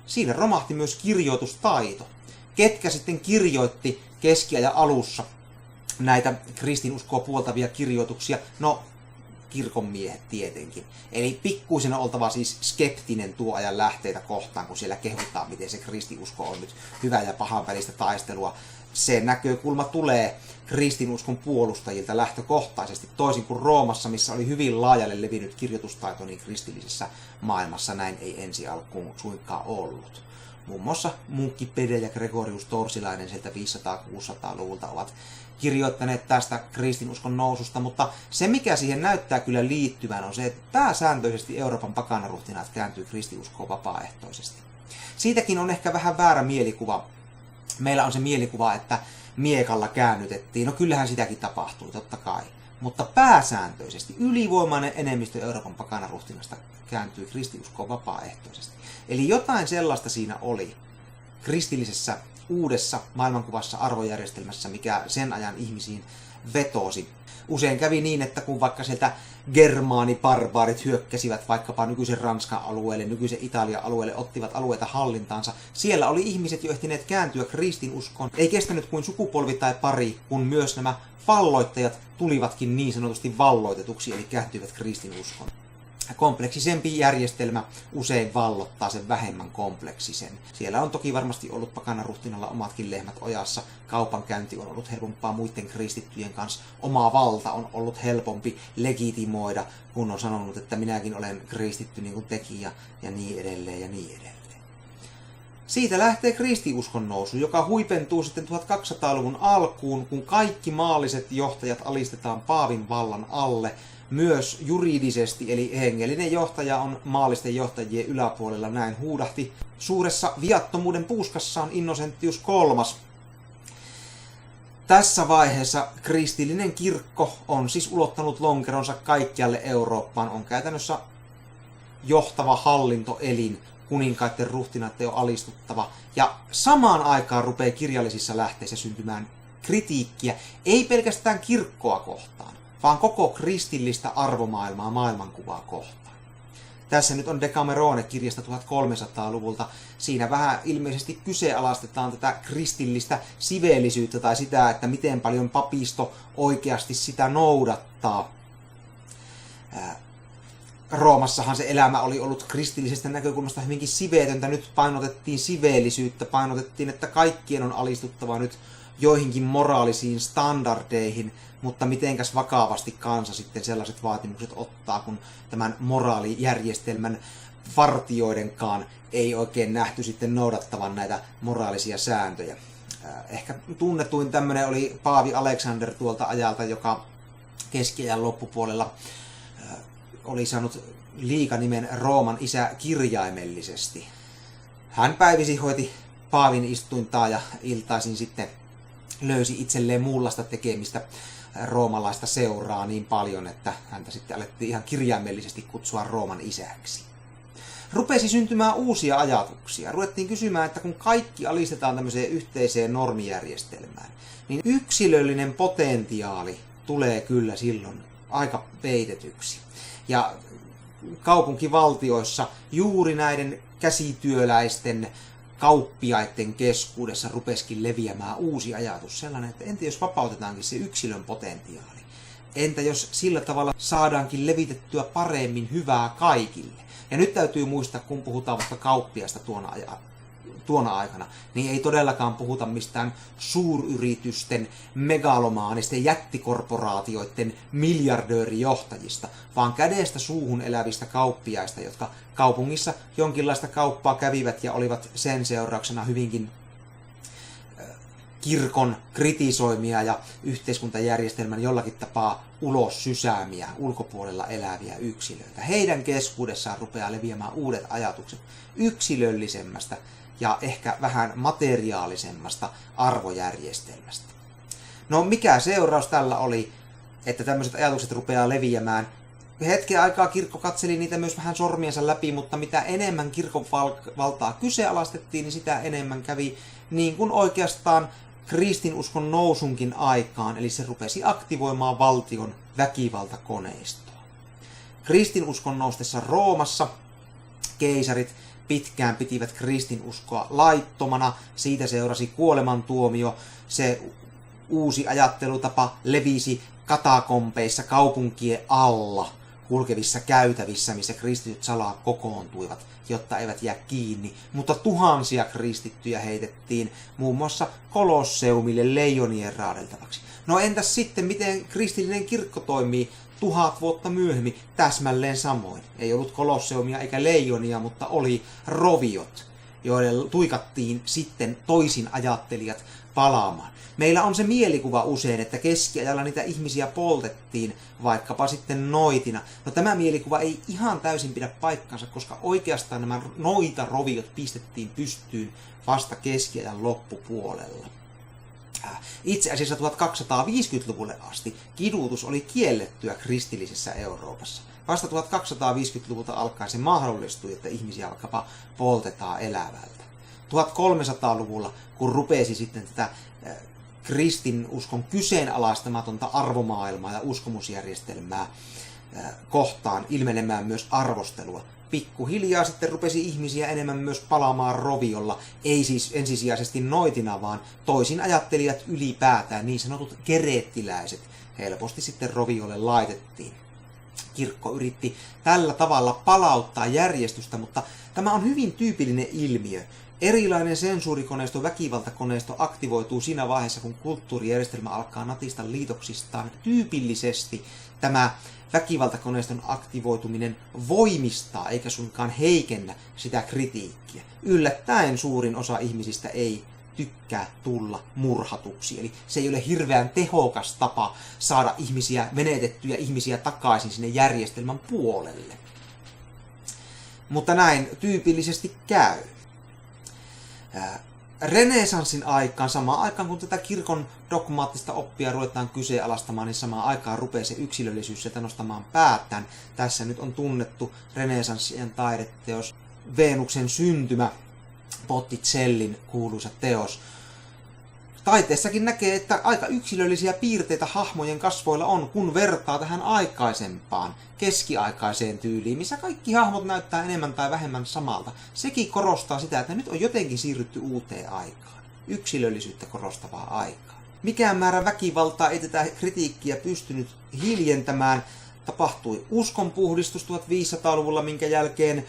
siinä romahti myös kirjoitustaito. Ketkä sitten kirjoitti keskiajan alussa näitä kristinuskoa puoltavia kirjoituksia? No, kirkonmiehet tietenkin. Eli pikkuisen on oltava siis skeptinen tuo ajan lähteitä kohtaan, kun siellä kehutaan, miten se kristinusko on nyt hyvä ja pahan välistä taistelua. Se näkökulma tulee kristinuskon puolustajilta lähtökohtaisesti, toisin kuin Roomassa, missä oli hyvin laajalle levinnyt kirjoitustaito, niin kristillisessä maailmassa näin ei ensi alkuun suinkaan ollut. Muun muassa munkki Pede ja Gregorius Torsilainen sieltä 500-600-luvulta ovat kirjoittaneet tästä kristinuskon noususta, mutta se mikä siihen näyttää kyllä liittyvän on se, että pääsääntöisesti Euroopan pakanaruhtinaat kääntyy kristinuskoon vapaaehtoisesti. Siitäkin on ehkä vähän väärä mielikuva. Meillä on se mielikuva, että miekalla käännytettiin. No kyllähän sitäkin tapahtui, totta kai. Mutta pääsääntöisesti ylivoimainen enemmistö Euroopan pakanaruhtinasta kääntyy kristinuskoon vapaaehtoisesti. Eli jotain sellaista siinä oli kristillisessä uudessa maailmankuvassa arvojärjestelmässä, mikä sen ajan ihmisiin vetosi. Usein kävi niin, että kun vaikka sieltä germaanibarbaarit hyökkäsivät vaikkapa nykyisen Ranskan alueelle, nykyisen Italian alueelle, ottivat alueita hallintaansa, siellä oli ihmiset jo ehtineet kääntyä kristinuskoon. Ei kestänyt kuin sukupolvi tai pari, kun myös nämä valloittajat tulivatkin niin sanotusti valloitetuksi, eli kääntyivät kristinuskoon. Kompleksisempi järjestelmä usein vallottaa sen vähemmän kompleksisen. Siellä on toki varmasti ollut pakanaruhtinalla omatkin lehmät ojassa. Kaupankäynti on ollut helpompaa muiden kristittyjen kanssa. Oma valta on ollut helpompi legitimoida, kun on sanonut, että minäkin olen kristitty niin kuin tekin ja niin edelleen ja niin edelleen. Siitä lähtee kristiuskon nousu, joka huipentuu sitten 1200-luvun alkuun, kun kaikki maalliset johtajat alistetaan paavin vallan alle. Myös juridisesti, eli hengellinen johtaja on maallisten johtajien yläpuolella, näin huudahti suuressa viattomuuden puuskassaan Innocentius III. Tässä vaiheessa kristillinen kirkko on siis ulottanut lonkeronsa kaikkialle Eurooppaan, on käytännössä johtava hallintoelin, kuninkaiden ruhtinaiden on alistuttava, ja samaan aikaan rupeaa kirjallisissa lähteissä syntymään kritiikkiä, ei pelkästään kirkkoa kohtaan, vaan koko kristillistä arvomaailmaa, maailmankuvaa kohtaan. Tässä nyt on Decamerone-kirjasta 1300-luvulta. Siinä vähän ilmeisesti kyseenalaistetaan tätä kristillistä siveellisyyttä tai sitä, että miten paljon papisto oikeasti sitä noudattaa. Roomassahan se elämä oli ollut kristillisestä näkökulmasta hyvinkin siveetöntä. Nyt painotettiin siveellisyyttä, painotettiin, että kaikkien on alistuttava nyt joihinkin moraalisiin standardeihin, mutta mitenkäs vakavasti kansa sitten sellaiset vaatimukset ottaa, kun tämän moraalijärjestelmän vartioidenkaan ei oikein nähty sitten noudattavan näitä moraalisia sääntöjä. Ehkä tunnetuin tämmöinen oli Paavi Alexander tuolta ajalta, joka keskiajan loppupuolella oli saanut liikanimen Rooman isä kirjaimellisesti. Hän päivisin hoiti paavin istuintaa ja iltaisin sitten löysi itselleen muunlaista tekemistä roomalaista seuraa niin paljon, että häntä sitten alettiin ihan kirjaimellisesti kutsua Rooman isäksi. Rupesi syntymään uusia ajatuksia. Ruvettiin kysymään, että kun kaikki alistetaan tämmöiseen yhteiseen normijärjestelmään, niin yksilöllinen potentiaali tulee kyllä silloin aika peitetyksi. Ja kaupunkivaltioissa juuri näiden käsityöläisten kauppiaiden keskuudessa rupesikin leviämään uusi ajatus, sellainen, että entä jos vapautetaankin se yksilön potentiaali? Entä jos sillä tavalla saadaankin levitettyä paremmin hyvää kaikille? Ja nyt täytyy muistaa, kun puhutaan vaikka kauppiasta tuona aikana, niin ei todellakaan puhuta mistään suuryritysten, megalomaanisten jättikorporaatioiden miljardöörijohtajista, vaan kädestä suuhun elävistä kauppiaista, jotka kaupungissa jonkinlaista kauppaa kävivät ja olivat sen seurauksena hyvinkin kirkon kritisoimia ja yhteiskuntajärjestelmän jollakin tapaa ulos sysäämiä, ulkopuolella eläviä yksilöitä. Heidän keskuudessaan rupeaa leviämään uudet ajatukset yksilöllisemmästä ja ehkä vähän materiaalisemmasta arvojärjestelmästä. No mikä seuraus tällä oli, että tämmöiset ajatukset rupeaa leviämään? Hetken aikaa kirkko katseli niitä myös vähän sormiensa läpi, mutta mitä enemmän kirkon valtaa kyseenalaistettiin, niin sitä enemmän kävi niin kuin oikeastaan kristinuskon nousunkin aikaan, eli se rupesi aktivoimaan valtion väkivaltakoneistoa. Kristinuskon noustessa Roomassa keisarit pitkään pitivät kristinuskoa laittomana, siitä seurasi kuolemantuomio, se uusi ajattelutapa levisi katakompeissa kaupunkien alla kulkevissa käytävissä, missä kristityt salaa kokoontuivat, jotta eivät jää kiinni, mutta tuhansia kristittyjä heitettiin muun muassa Kolosseumille leijonien raadeltavaksi. No entäs sitten, miten kristillinen kirkko toimii 1000 vuotta myöhemmin? Täsmälleen samoin. Ei ollut Kolosseumia eikä leijonia, mutta oli roviot, joille tuikattiin sitten toisin ajattelijat palaamaan. Meillä on se mielikuva usein, että keskiajalla niitä ihmisiä poltettiin vaikkapa sitten noitina. No tämä mielikuva ei ihan täysin pidä paikkansa, koska oikeastaan nämä noitaroviot pistettiin pystyyn vasta keskiajan loppupuolella. Itse asiassa 1250-luvulle asti kidutus oli kiellettyä kristillisessä Euroopassa. Vasta 1250-luvulta alkaen se mahdollistui, että ihmisiä vaikkapa poltetaan elävältä. 1300-luvulla, kun rupesi sitten tätä kristinuskon kyseenalaistamatonta arvomaailmaa ja uskomusjärjestelmää kohtaan ilmenemään myös arvostelua. Pikkuhiljaa sitten rupesi ihmisiä enemmän myös palaamaan roviolla, ei siis ensisijaisesti noitina, vaan toisin ajattelijat ylipäätään, niin sanotut kereettiläiset, helposti sitten roviolle laitettiin. Kirkko yritti tällä tavalla palauttaa järjestystä, mutta tämä on hyvin tyypillinen ilmiö. Erilainen sensuurikoneisto, väkivaltakoneisto aktivoituu siinä vaiheessa, kun kulttuurijärjestelmä alkaa natista liitoksistaan. Tyypillisesti tämä väkivaltakoneiston aktivoituminen voimistaa eikä suinkaan heikennä sitä kritiikkiä. Yllättäen suurin osa ihmisistä ei tykkää tulla murhatuksi. Eli se ei ole hirveän tehokas tapa saada menetettyjä ihmisiä takaisin sinne järjestelmän puolelle. Mutta näin tyypillisesti käy. Renesanssin aikaan, samaan aikaan kun tätä kirkon dogmaattista oppia ruvetaan kyseenalaistamaan, niin samaan aikaan rupeaa se yksilöllisyys sieltä nostamaan päätään. Tässä nyt on tunnettu renesanssien taideteos Venuksen syntymä, Botticellin kuuluisa teos. Taiteessakin näkee, että aika yksilöllisiä piirteitä hahmojen kasvoilla on, kun vertaa tähän aikaisempaan, keskiaikaiseen tyyliin, missä kaikki hahmot näyttää enemmän tai vähemmän samalta. Sekin korostaa sitä, että nyt on jotenkin siirrytty uuteen aikaan, yksilöllisyyttä korostavaa aikaa. Mikään määrä väkivaltaa ei tätä kritiikkiä pystynyt hiljentämään. Tapahtui uskonpuhdistus 1500-luvulla, minkä jälkeen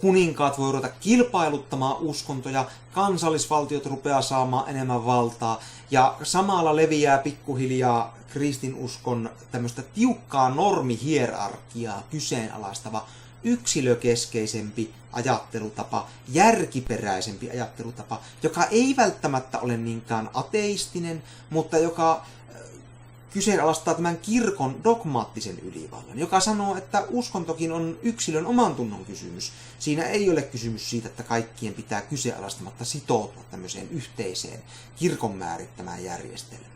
kuninkaat voi ruveta kilpailuttamaan uskontoja, kansallisvaltiot rupeaa saamaan enemmän valtaa ja samalla leviää pikkuhiljaa kristinuskon tämmöistä tiukkaa normihierarkiaa kyseenalaistava yksilökeskeisempi ajattelutapa, järkiperäisempi ajattelutapa, joka ei välttämättä ole niinkään ateistinen, mutta joka kyseenalaistaa tämän kirkon dogmaattisen ylivallan, joka sanoo, että uskontokin on yksilön oman tunnon kysymys. Siinä ei ole kysymys siitä, että kaikkien pitää kyseenalaistamatta sitoutua tämmöiseen yhteiseen kirkon määrittämään järjestelmään.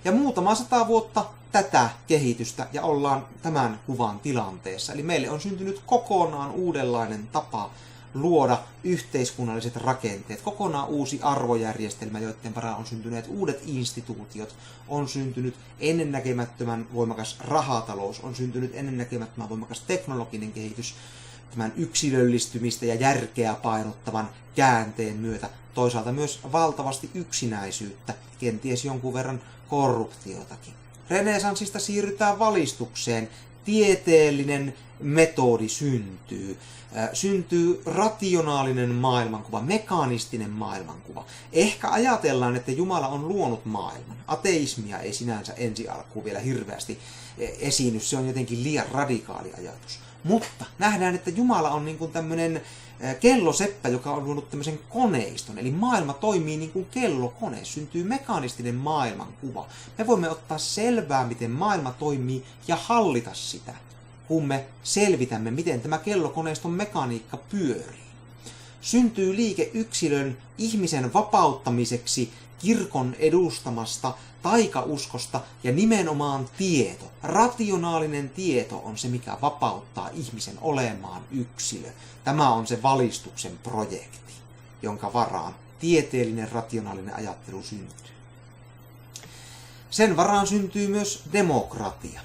Ja muutama 100 vuotta tätä kehitystä ja ollaan tämän kuvan tilanteessa. Eli meille on syntynyt kokonaan uudenlainen tapa luoda yhteiskunnalliset rakenteet, kokonaan uusi arvojärjestelmä, joiden varaan on syntyneet uudet instituutiot, on syntynyt ennennäkemättömän voimakas rahatalous, on syntynyt ennennäkemättömän voimakas teknologinen kehitys, tämän yksilöllistymistä ja järkeä painottavan käänteen myötä, toisaalta myös valtavasti yksinäisyyttä, kenties jonkun verran korruptiotakin. Renesanssista siirrytään valistukseen, tieteellinen metodi syntyy. Syntyy rationaalinen maailmankuva, mekaanistinen maailmankuva. Ehkä ajatellaan, että Jumala on luonut maailman. Ateismia ei sinänsä ensi alkuun vielä hirveästi esiinny, se on jotenkin liian radikaali ajatus. Mutta nähdään, että Jumala on niin kuin tämmöinen kelloseppä, joka on luonut tämmöisen koneiston. Eli maailma toimii niin kuin kellokone, syntyy mekaanistinen maailmankuva. Me voimme ottaa selvää, miten maailma toimii ja hallita sitä, kun me selvitämme, miten tämä kellokoneiston mekaniikka pyörii. Syntyy liike yksilön ihmisen vapauttamiseksi kirkon edustamasta taikauskosta ja nimenomaan tieto. Rationaalinen tieto on se, mikä vapauttaa ihmisen olemaan yksilö. Tämä on se valistuksen projekti, jonka varaan tieteellinen rationaalinen ajattelu syntyy. Sen varaan syntyy myös demokratia.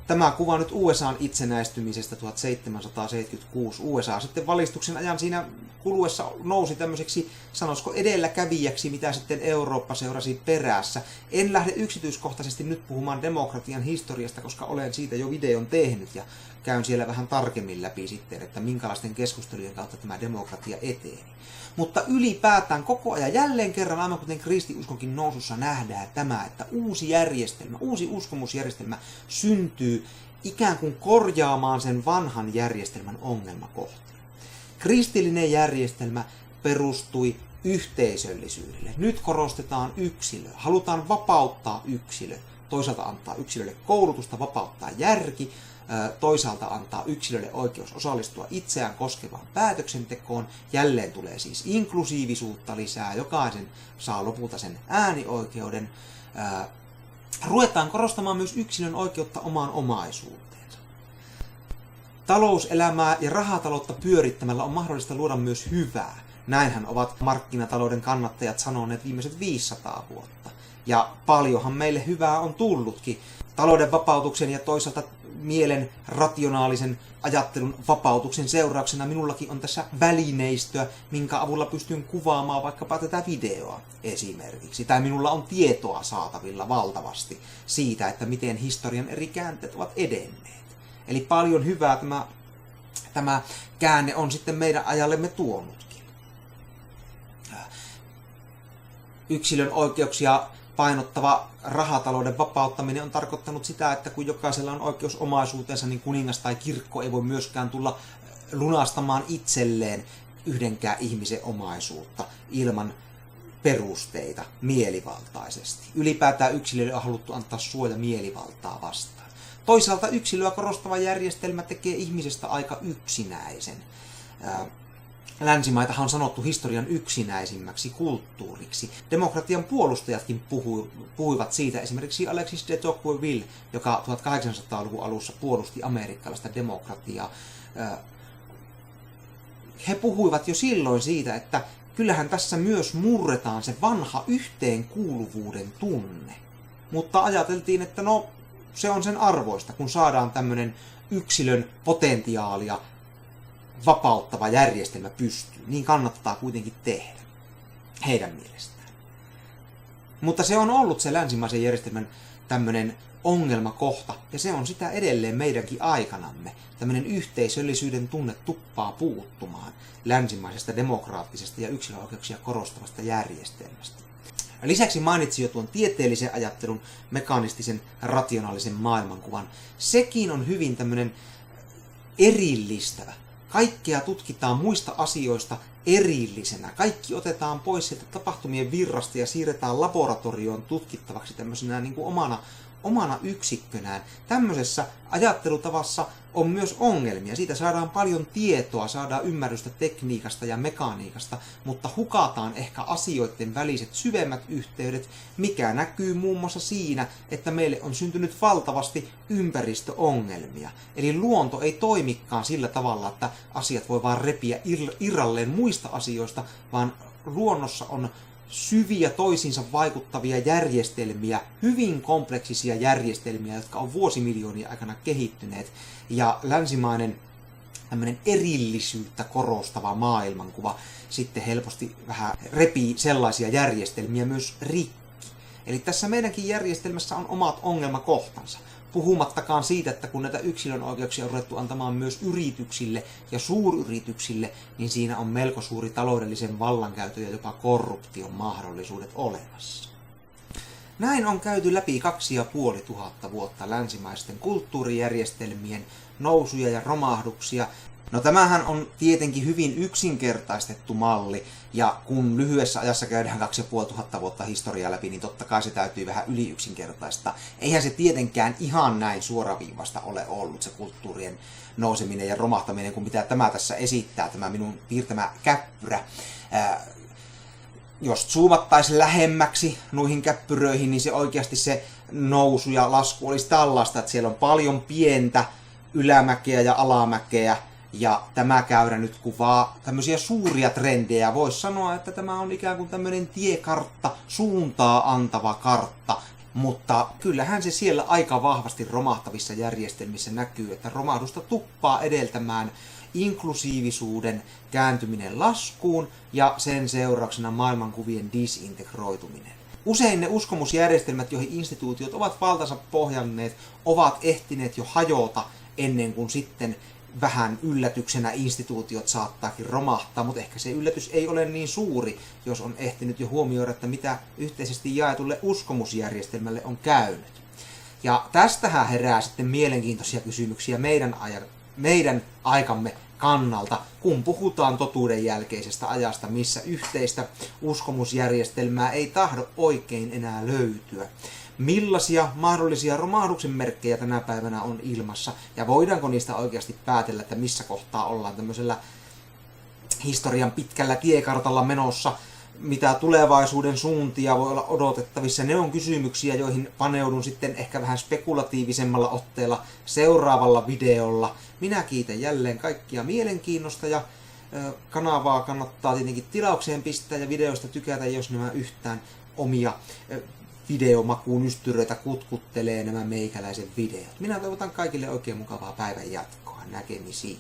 Tämä kuva nyt USA:n itsenäistymisestä 1776. USA sitten valistuksen ajan siinä kuluessa nousi tämmöiseksi, sanoisiko edelläkävijäksi, mitä sitten Eurooppa seurasi perässä. En lähde yksityiskohtaisesti nyt puhumaan demokratian historiasta, koska olen siitä jo videon tehnyt ja käyn siellä vähän tarkemmin läpi sitten, että minkälaisten keskustelujen kautta tämä demokratia eteeni. Mutta ylipäätään koko ajan jälleen kerran, aivan kuten kristiuskonkin nousussa nähdään tämä, että uusi järjestelmä, uusi uskomusjärjestelmä syntyy ikään kuin korjaamaan sen vanhan järjestelmän ongelmakohtia. Kristillinen järjestelmä perustui yhteisöllisyydelle. Nyt korostetaan yksilöä. Halutaan vapauttaa yksilö. Toisaalta antaa yksilölle koulutusta, vapauttaa järki. Toisaalta antaa yksilölle oikeus osallistua itseään koskevaan päätöksentekoon. Jälleen tulee siis inklusiivisuutta lisää. Jokaisen saa lopulta sen äänioikeuden. Ruvetaan korostamaan myös yksilön oikeutta omaan omaisuuteensa. Talouselämää ja rahataloutta pyörittämällä on mahdollista luoda myös hyvää. Näinhän ovat markkinatalouden kannattajat sanoneet viimeiset 500 vuotta. Ja paljonhan meille hyvää on tullutkin. Talouden vapautuksen ja toisaalta mielen rationaalisen ajattelun vapautuksen seurauksena minullakin on tässä välineistöä, minkä avulla pystyn kuvaamaan vaikkapa tätä videoa esimerkiksi. Tai minulla on tietoa saatavilla valtavasti siitä, että miten historian eri käänteet ovat edenneet. Eli paljon hyvää tämä käänne on sitten meidän ajallemme tuonutkin. Yksilön oikeuksia painottava rahatalouden vapauttaminen on tarkoittanut sitä, että kun jokaisella on oikeus omaisuutensa, niin kuningas tai kirkko ei voi myöskään tulla lunastamaan itselleen yhdenkään ihmisen omaisuutta ilman perusteita mielivaltaisesti. Ylipäätään yksilölle on haluttu antaa suoja mielivaltaa vastaan. Toisaalta yksilöä korostava järjestelmä tekee ihmisestä aika yksinäisen. Länsimaitahan on sanottu historian yksinäisimmäksi kulttuuriksi. Demokratian puolustajatkin puhuivat siitä, esimerkiksi Alexis de Tocqueville, joka 1800-luvun alussa puolusti amerikkalaista demokratiaa. He puhuivat jo silloin siitä, että kyllähän tässä myös murretaan se vanha yhteenkuuluvuuden tunne. Mutta ajateltiin, että no, se on sen arvoista, kun saadaan tämmöinen yksilön potentiaalia vapauttava järjestelmä pystyy. Niin kannattaa kuitenkin tehdä, heidän mielestään. Mutta se on ollut se länsimaisen järjestelmän tämmöinen ongelmakohta, ja se on sitä edelleen meidänkin aikanamme. Tämmöinen yhteisöllisyyden tunne tuppaa puuttumaan länsimaisesta demokraattisesta ja yksilöoikeuksia korostavasta järjestelmästä. Lisäksi mainitsin jo tuon tieteellisen ajattelun, mekaanistisen, rationaalisen maailmankuvan. Sekin on hyvin tämmöinen erillistävä. Kaikkea tutkitaan muista asioista erillisenä. Kaikki otetaan pois sieltä tapahtumien virrasta ja siirretään laboratorioon tutkittavaksi tämmöisenä niin kuin omana omana yksikkönään. Tämmöisessä ajattelutavassa on myös ongelmia. Siitä saadaan paljon tietoa, saadaan ymmärrystä tekniikasta ja mekaniikasta, mutta hukataan ehkä asioiden väliset syvemmät yhteydet, mikä näkyy muun muassa siinä, että meille on syntynyt valtavasti ympäristöongelmia. Eli luonto ei toimikaan sillä tavalla, että asiat voi vaan repiä irralleen muista asioista, vaan luonnossa on syviä toisiinsa vaikuttavia järjestelmiä, hyvin kompleksisia järjestelmiä, jotka on vuosimiljoonia aikana kehittyneet. Ja länsimainen tämmöinen erillisyyttä korostava maailmankuva sitten helposti vähän repii sellaisia järjestelmiä myös rikki. Eli tässä meidänkin järjestelmässä on omat ongelmakohtansa. Puhumattakaan siitä, että kun näitä yksilön oikeuksia on ruvettu antamaan myös yrityksille ja suuryrityksille, niin siinä on melko suuri taloudellisen vallankäytön ja jopa korruption mahdollisuudet olemassa. Näin on käyty läpi 2500 vuotta länsimaisten kulttuurijärjestelmien nousuja ja romahduksia. No tämähän on tietenkin hyvin yksinkertaistettu malli, ja kun lyhyessä ajassa käydään 2500 vuotta historiaa läpi, niin totta kai se täytyy vähän yli yksinkertaistaa. Eihän se tietenkään ihan näin suoraviivasta ole ollut se kulttuurien nouseminen ja romahtaminen, kuin mitä tämä tässä esittää, tämä minun piirtämä käppyrä. Jos zoomattaisiin lähemmäksi noihin käppyröihin, niin se oikeasti se nousu ja lasku olisi tällaista, että siellä on paljon pientä ylämäkeä ja alamäkeä, ja tämä käyrä nyt kuvaa tämmöisiä suuria trendejä. Voisi sanoa, että tämä on ikään kuin tämmöinen tiekartta, suuntaa antava kartta. Mutta kyllähän se siellä aika vahvasti romahtavissa järjestelmissä näkyy, että romahdusta tuppaa edeltämään inklusiivisuuden kääntyminen laskuun ja sen seurauksena maailmankuvien disintegroituminen. Usein ne uskomusjärjestelmät, joihin instituutiot ovat valtansa pohjanneet, ovat ehtineet jo hajota ennen kuin sitten vähän yllätyksenä instituutiot saattaakin romahtaa, mutta ehkä se yllätys ei ole niin suuri, jos on ehtinyt jo huomioida, että mitä yhteisesti jaetulle uskomusjärjestelmälle on käynyt. Ja tästähän herää sitten mielenkiintoisia kysymyksiä meidän aikamme kannalta, kun puhutaan totuuden jälkeisestä ajasta, missä yhteistä uskomusjärjestelmää ei tahdo oikein enää löytyä. Millaisia mahdollisia romahduksen merkkejä tänä päivänä on ilmassa, ja voidaanko niistä oikeasti päätellä, että missä kohtaa ollaan tämmöisellä historian pitkällä tiekartalla menossa, mitä tulevaisuuden suuntia voi olla odotettavissa. Ne on kysymyksiä, joihin paneudun sitten ehkä vähän spekulatiivisemmalla otteella seuraavalla videolla. Minä kiitän jälleen kaikkia mielenkiinnosta, ja kanavaa kannattaa tietenkin tilaukseen pistää ja videoista tykätä, jos nämä yhtään omia videomakuun ystyröitä kutkuttelee nämä meikäläisen videot. Minä toivotan kaikille oikein mukavaa päivän jatkoa. Näkemisiin.